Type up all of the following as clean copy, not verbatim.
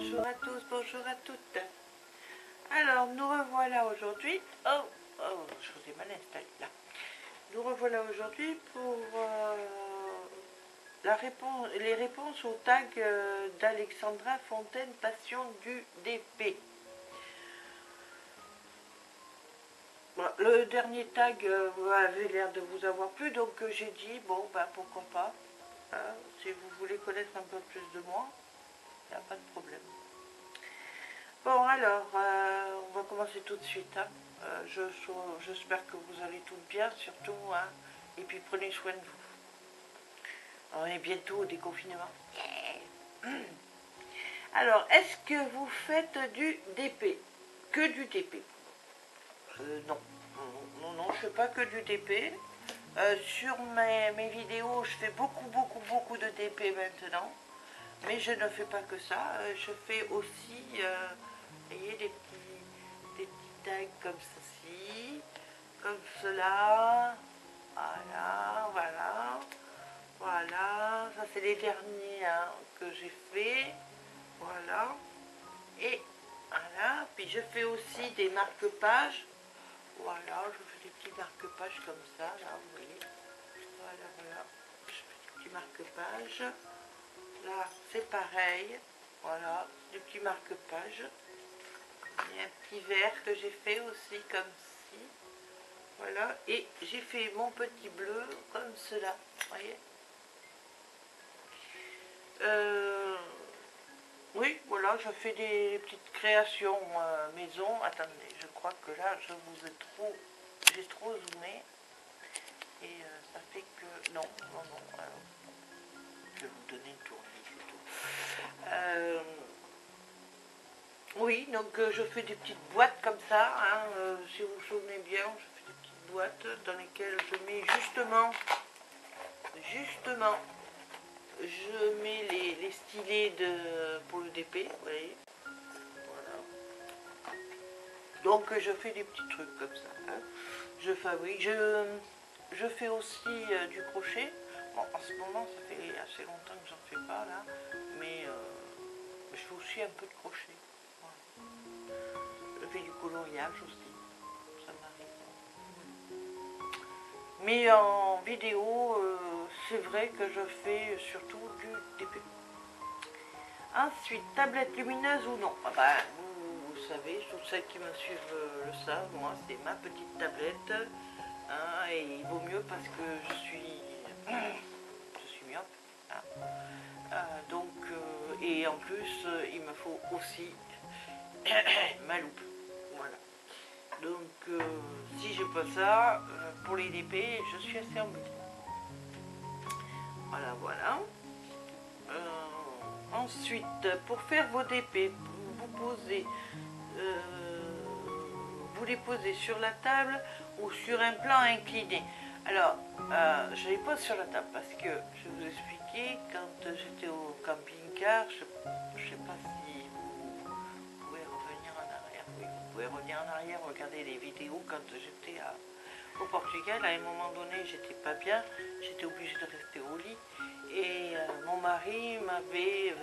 Bonjour à tous, bonjour à toutes. Alors, nous revoilà aujourd'hui. Je vous ai mal installé là. Nous revoilà aujourd'hui pour les réponses au tag d'Alexandra Fontaine, Passion du DP. Bon, le dernier tag avait l'air de vous avoir plu, donc j'ai dit, bon, ben pourquoi pas. Hein, si vous voulez connaître un peu plus de moi, il n'y a pas de problème. Bon, alors, on va commencer tout de suite. Hein. J'espère que vous allez toutes bien, surtout. Hein, et puis prenez soin de vous. On est bientôt au déconfinement. Yeah. Alors, est-ce que vous faites du DP? Que du DP? Non. Non, je ne fais pas que du DP. Sur mes vidéos, je fais beaucoup de DP maintenant. Mais je ne fais pas que ça. Je fais aussi, vous voyez, des petits tags comme ceci, comme cela. Voilà. Ça, c'est les derniers hein, que j'ai fait. Voilà. Et voilà. Puis je fais aussi des marque-pages. Voilà, je fais des petits marque-pages comme ça, là, vous voyez. Voilà. Je fais des petits marque-pages. Là, c'est pareil. Voilà, des petits marque-pages. Il y a un petit vert que j'ai fait aussi comme ci. Voilà, et j'ai fait mon petit bleu comme cela. Vous voyez. Oui, voilà, je fais des petites créations maison. Attendez, je crois que là, j'ai trop zoomé. Et ça fait que... Non. Je vais vous donner une tournée, c'est tout. Oui, donc je fais des petites boîtes comme ça. Hein, si vous vous souvenez bien, je fais des petites boîtes dans lesquelles je mets justement, je mets les stylés pour le DP, vous voyez. Voilà. Donc je fais des petits trucs comme ça. Hein. Je fabrique, je fais aussi du crochet. Bon, en ce moment, ça fait assez longtemps que j'en fais pas là, mais je fais aussi un peu de crochet. Voilà. Je fais du coloriage aussi, ça m'arrive. Mais en vidéo, c'est vrai que je fais surtout du DP. Ensuite, tablette lumineuse ou non? Ah bah, vous savez, toutes celles qui me suivent le savent, moi c'est ma petite tablette. Hein, et il vaut mieux parce que je suis myope. Hein. Donc, et en plus, il me faut aussi ma loupe. Voilà. Donc, si je pas ça, pour les DP, je suis assez embêtée. Voilà. Ensuite, pour faire vos DP, vous les posez sur la table ou sur un plan incliné. Alors, je les pose sur la table parce que je vais vous expliquer, quand j'étais au camping-car, je ne sais pas si vous pouvez revenir en arrière. Oui, vous pouvez revenir en arrière, regarder les vidéos quand j'étais au Portugal. À un moment donné, j'étais pas bien, j'étais obligée de rester au lit. Et mon mari m'avait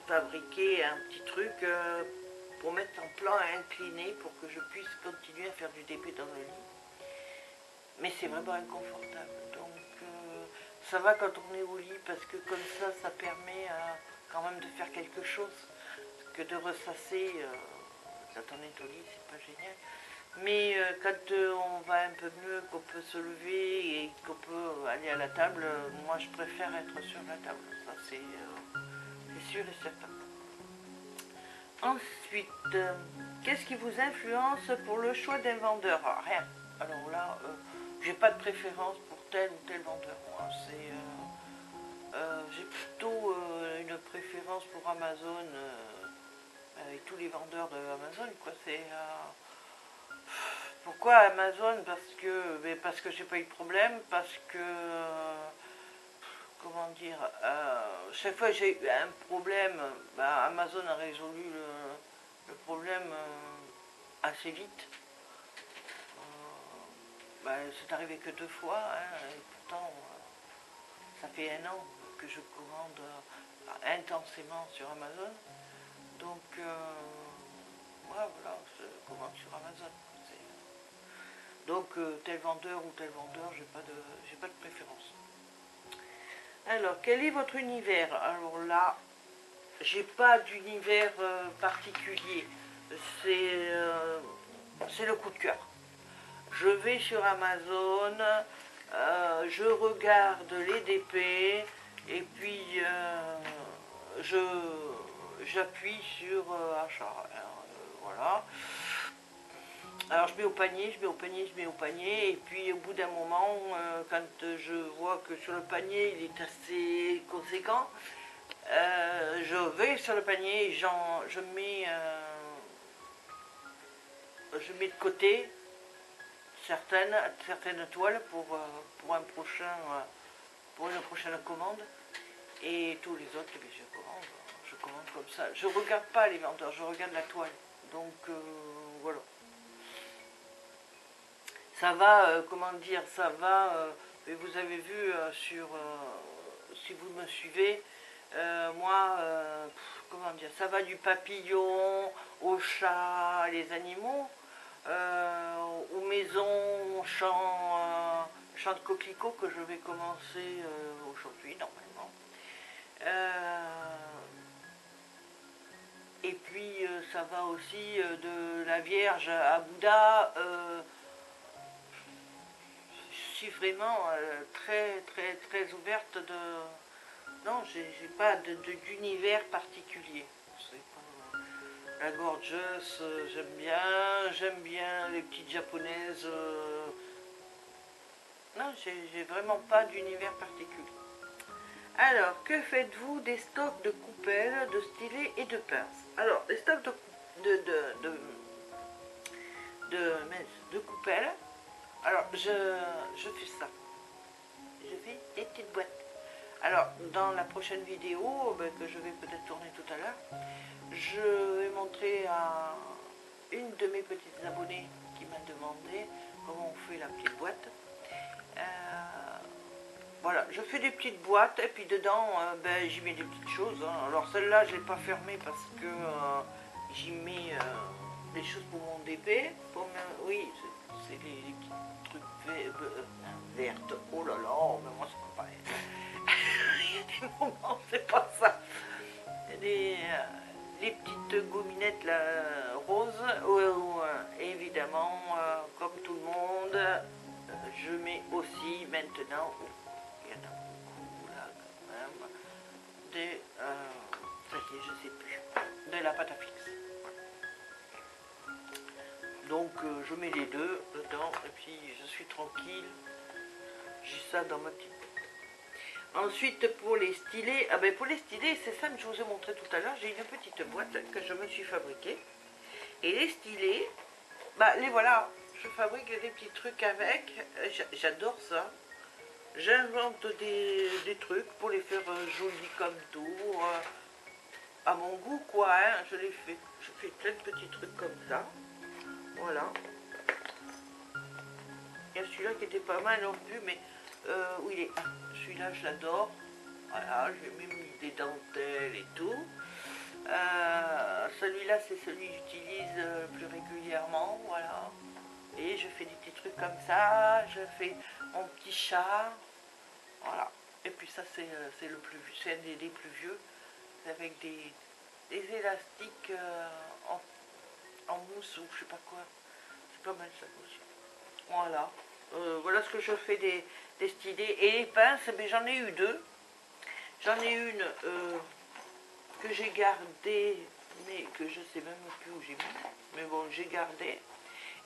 fabriqué un petit truc pour mettre en plan incliné pour que je puisse continuer à faire du DP dans le lit. Mais c'est vraiment inconfortable. Donc ça va quand on est au lit parce que comme ça permet quand même de faire quelque chose. Que de ressasser quand on est au lit, c'est pas génial. Mais quand on va un peu mieux, qu'on peut se lever et qu'on peut aller à la table, moi je préfère être sur la table. Ça c'est sûr et certain. Ensuite, qu'est-ce qui vous influence pour le choix d'un vendeur? Rien. Alors là, j'ai pas de préférence pour tel ou tel vendeur. J'ai plutôt une préférence pour Amazon avec tous les vendeurs de Amazon. Pourquoi Amazon? Parce que j'ai pas eu de problème, parce que comment dire, chaque fois que j'ai eu un problème, Amazon a résolu le problème assez vite. C'est arrivé que 2 fois, hein, et pourtant ça fait 1 an que je commande intensément sur Amazon. Donc, voilà, je commande sur Amazon. Donc, tel vendeur ou tel vendeur, j'ai pas de préférence. Alors, quel est votre univers? Alors là, j'ai pas d'univers particulier. C'est le coup de cœur. Je vais sur Amazon, je regarde les DP et puis j'appuie sur achat. Voilà. Alors je mets au panier, je mets au panier, je mets au panier, et puis au bout d'un moment, quand je vois que sur le panier il est assez conséquent, je vais sur le panier et je mets de côté certaines toiles pour pour une prochaine commande, et tous les autres, eh je commande comme ça. Je regarde pas les vendeurs, je regarde la toile. Donc voilà. Ça va, comment dire, ça va, vous avez vu si vous me suivez, moi, comment dire, ça va du papillon au chat, les animaux, aux maisons, champ de coquelicots que je vais commencer aujourd'hui, normalement. Et puis, ça va aussi de la Vierge à Bouddha. Je suis vraiment très ouverte de... Non, j'ai pas d'univers particulier. La gorgeous, j'aime bien les petites japonaises. Non, j'ai vraiment pas d'univers particulier. Alors, que faites-vous des stocks de coupelles, de stylets et de pinces? Alors, les stocks de coupelles, alors je fais ça. Je fais des petites boîtes. Alors, dans la prochaine vidéo, que je vais peut-être tourner tout à l'heure, je vais montrer à une de mes petites abonnées qui m'a demandé comment on fait la petite boîte. Voilà, je fais des petites boîtes et puis dedans, j'y mets des petites choses. Hein. Alors celle-là, je ne l'ai pas fermée parce que j'y mets des choses pour mon DP. Oui, c'est les petits trucs vertes. Oh là là, mais moi c'est pas pareil. Il y a des moments, c'est pas ça. Les petites gominettes là, roses. Évidemment, comme tout le monde, je mets aussi maintenant... Il y en a beaucoup là quand même. Ça y est, je sais plus. De la pâte à fixe. Donc je mets les deux dedans et puis je suis tranquille. J'ai ça dans ma petite boîte. Ensuite pour les stylés, pour les stylés, c'est ça que je vous ai montré tout à l'heure. J'ai une petite boîte que je me suis fabriquée. Et les stylés, les voilà. Je fabrique des petits trucs avec. J'adore ça. J'invente des trucs pour les faire jolis comme tout, à mon goût quoi, hein, je les fais. Je fais plein de petits trucs comme ça, voilà. Il y a celui-là qui était pas mal non plus, mais où il est? Celui-là je l'adore, voilà, j'ai même mis des dentelles et tout. Celui-là c'est celui que j'utilise plus régulièrement, voilà. Et je fais des petits trucs comme ça, je fais mon petit chat. Voilà. Et puis ça c'est le plus vieux, c'est un des plus vieux, avec des élastiques en mousse ou je sais pas quoi. C'est pas mal ça aussi. Voilà. Voilà ce que je fais des stylés. Et les pinces, j'en ai eu deux. J'en ai une que j'ai gardée, mais que je sais même plus où j'ai mis. Mais bon, j'ai gardé.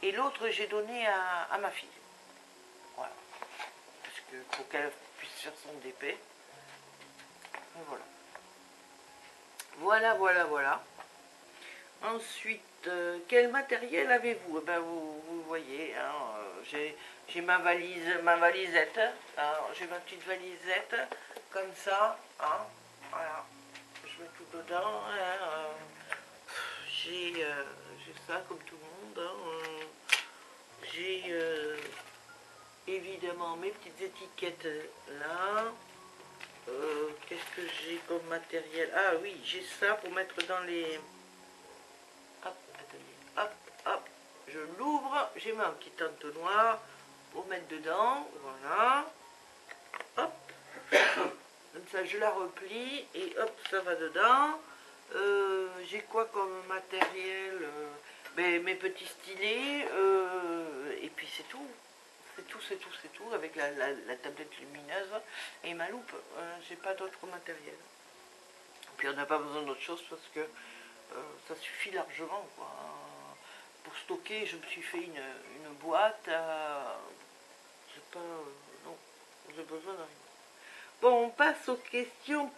Et l'autre, j'ai donné à ma fille. Voilà. Parce que pour qu'elle puisse faire son DP. Et voilà. Voilà. Ensuite, quel matériel avez-vous? Vous voyez, hein, j'ai ma valisette. Hein, j'ai ma petite valisette, comme ça. Hein, voilà. Je mets tout dedans. Hein, j'ai ça, comme tout le monde. Hein, j'ai évidemment mes petites étiquettes là. Qu'est-ce que j'ai comme matériel? Ah oui, j'ai ça pour mettre dans les je l'ouvre, j'ai mon petit entonnoir pour mettre dedans, voilà, hop, comme ça je la replie et hop, ça va dedans. J'ai quoi comme matériel, mes petits stylets, et puis c'est tout. C'est tout, avec la tablette lumineuse et ma loupe. J'ai pas d'autre matériel. Puis on n'a pas besoin d'autre chose parce que ça suffit largement, quoi. Pour stocker, je me suis fait une boîte. J'ai pas... non, j'ai besoin de rien. Bon, on passe aux questions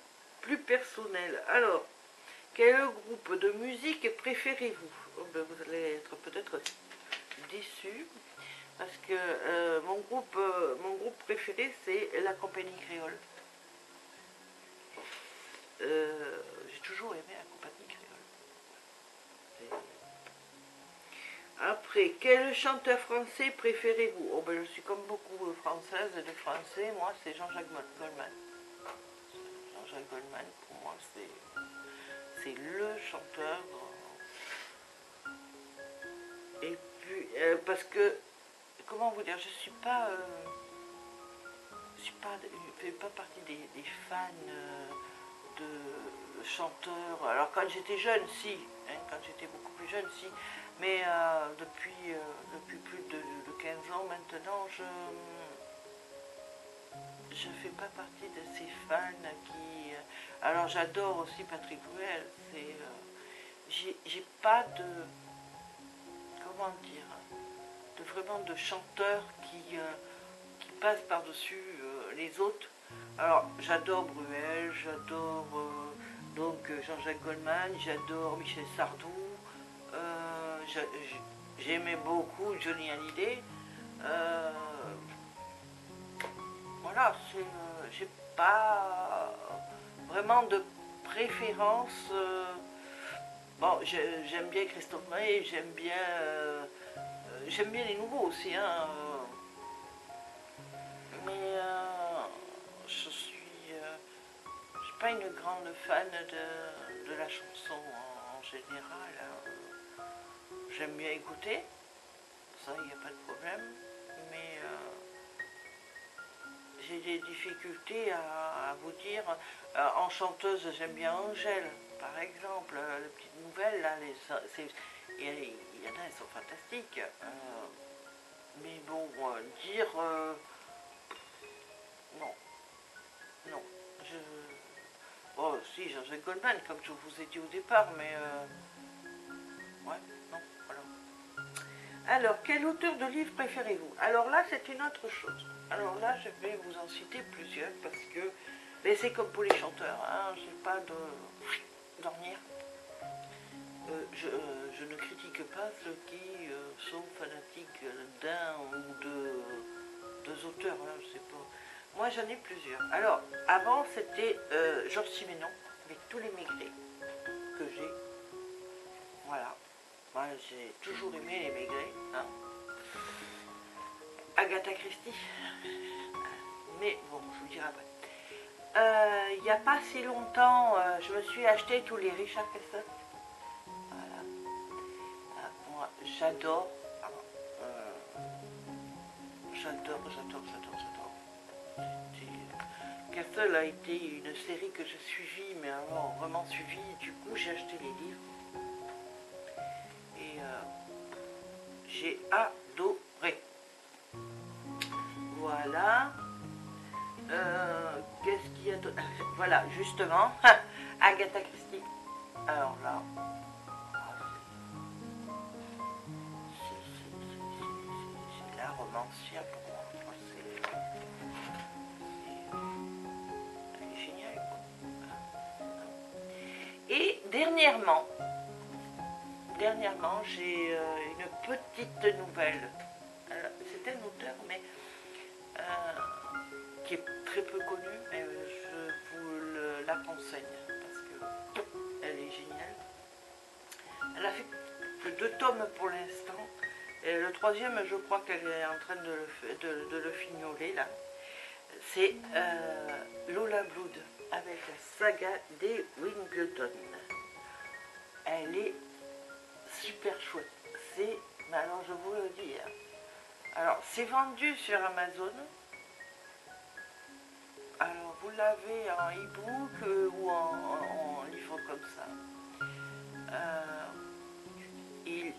plus personnelles. Alors, quel groupe de musique préférez-vous? Oh, ben, vous allez être peut-être déçus. Parce que mon groupe préféré, c'est la Compagnie Créole. J'ai toujours aimé la Compagnie Créole. Après, quel chanteur français préférez-vous? Oh ben, je suis comme beaucoup françaises et de français, moi c'est Jean-Jacques Goldman. Jean-Jacques Goldman, pour moi, c'est le chanteur. Et puis, parce que, comment vous dire, je fais pas partie des fans de chanteurs. Alors quand j'étais jeune, si, hein, quand j'étais beaucoup plus jeune, si, mais depuis plus de 15 ans maintenant, je fais pas partie de ces fans qui... alors j'adore aussi Patrick Bruel, j'ai pas de... comment dire, vraiment de chanteurs qui passent par-dessus les autres. Alors j'adore Bruel, j'adore donc Jean-Jacques Goldman, j'adore Michel Sardou, j'aimais beaucoup Johnny Hallyday. Voilà, j'ai pas vraiment de préférence. Bon, j'aime bien Christophe Maé, j'aime bien les nouveaux aussi, hein, mais je suis pas une grande fan de la chanson en général. Hein. J'aime bien écouter, ça il n'y a pas de problème, mais j'ai des difficultés à vous dire. En chanteuse, j'aime bien Angèle, par exemple, la petite nouvelle, là, il y en a, elles sont fantastiques. Mais bon, dire... non, non. Bon, si, Jean-Jacques Goldman, comme je vous ai dit au départ, mais... ouais, non, voilà. Alors, quel auteur de livre préférez-vous? Alors là, c'est une autre chose. Alors là, je vais vous en citer plusieurs, parce que... mais c'est comme pour les chanteurs, hein, j'ai pas de... dormir. Je ne critique pas ceux qui sont fanatiques d'un ou deux auteurs, hein, je sais pas. Moi j'en ai plusieurs. Alors, avant c'était Georges Simenon, avec tous les Maigret que j'ai. Voilà. Moi j'ai toujours aimé les Maigret. Hein. Agatha Christie. Mais bon, je vous dirai après. Il n'y a pas si longtemps, je me suis acheté tous les Richard Cassatt. J'adore, j'adore. Castle a été une série que j'ai suivie, mais alors vraiment suivie. Du coup, j'ai acheté les livres et j'ai adoré. Voilà. Qu'est-ce qu'il y a d'autre? Voilà, justement, Agatha Christie. Alors là. Romancière pour moi, elle est géniale, quoi. Et dernièrement j'ai une petite nouvelle. C'est un auteur, mais qui est très peu connu, mais je vous la renseigne parce qu'elle est géniale. Elle a fait que 2 tomes pour l'instant. Et le 3e, je crois qu'elle est en train de le fignoler là. C'est Lola Blood avec la saga des Wimbledon. Elle est super chouette. C'est Mais alors je vous le dis, hein. Alors c'est vendu sur Amazon. Alors vous l'avez en e-book ou en livre comme ça. Il...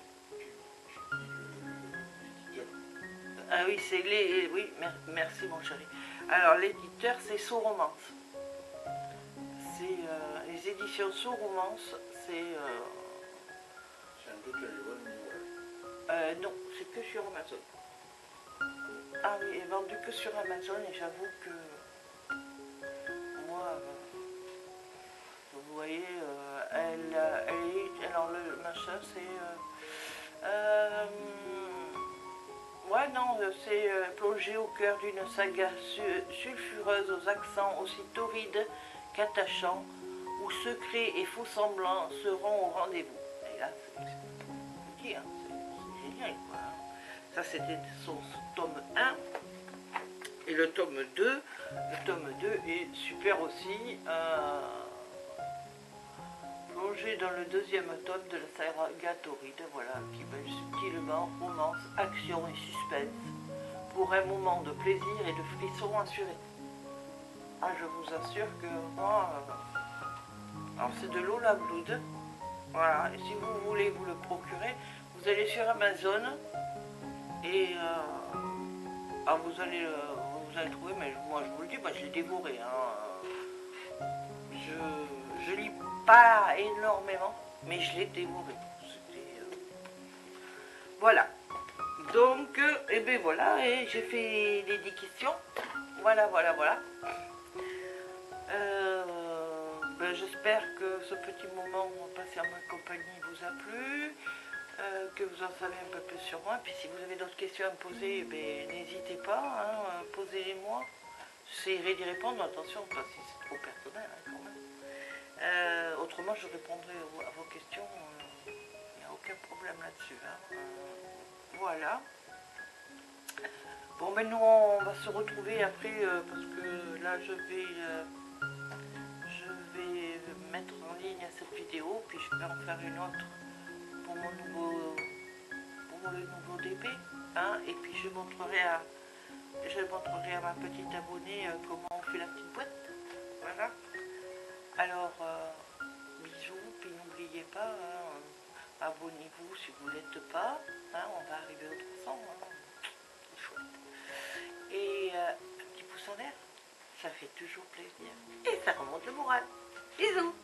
Ah oui, c'est les... Oui, merci mon chéri. Alors l'éditeur c'est Sous Romance. C'est les éditions Sous Romance, c'est... C'est un peu téléphone. non, c'est que sur Amazon. Ah oui, elle est vendue que sur Amazon et j'avoue que moi, vous voyez, alors le machin c'est... ouais non, c'est plongé au cœur d'une saga sulfureuse aux accents aussi torrides qu'attachants, où secrets et faux semblants seront au rendez-vous. Et là, c'est génial quoi. Ça c'était son tome 1. Et le tome 2 est super aussi. Plongé dans le deuxième tome de la saga torride, voilà, qui mêle subtilement romance, action et suspense pour un moment de plaisir et de frisson assuré. Ah, je vous assure que moi, alors c'est de Lola Blood, voilà, et si vous voulez vous le procurer, vous allez sur Amazon et alors vous allez le trouver, mais moi je vous le dis, moi je l'ai dévoré, hein. Je lis pas énormément, mais je l'ai dévoré. Voilà. Donc, et ben voilà, et j'ai fait les 10 questions. Voilà. Ben, j'espère que ce petit moment passé en ma compagnie vous a plu, que vous en savez un peu plus sur moi. Puis si vous avez d'autres questions à me poser, ben, n'hésitez pas, hein, posez-les-moi. J'essaierai d'y répondre, attention, pas si c'est trop personnel, hein, quand même. Autrement, je répondrai à vos questions, il n'y a aucun problème là-dessus. Hein. Voilà. Bon, ben nous, on va se retrouver après, parce que là, je vais mettre en ligne cette vidéo, puis je vais en faire une autre pour le nouveau DP. Hein, et puis je montrerai à ma petite abonnée comment on fait la petite boîte. Voilà. Alors, bisous, puis n'oubliez pas, hein, abonnez-vous si vous ne l'êtes pas. Hein, on va arriver aux 300. Hein. C'est chouette. Et un petit pouce en l'air, ça fait toujours plaisir. Et ça remonte le moral. Bisous.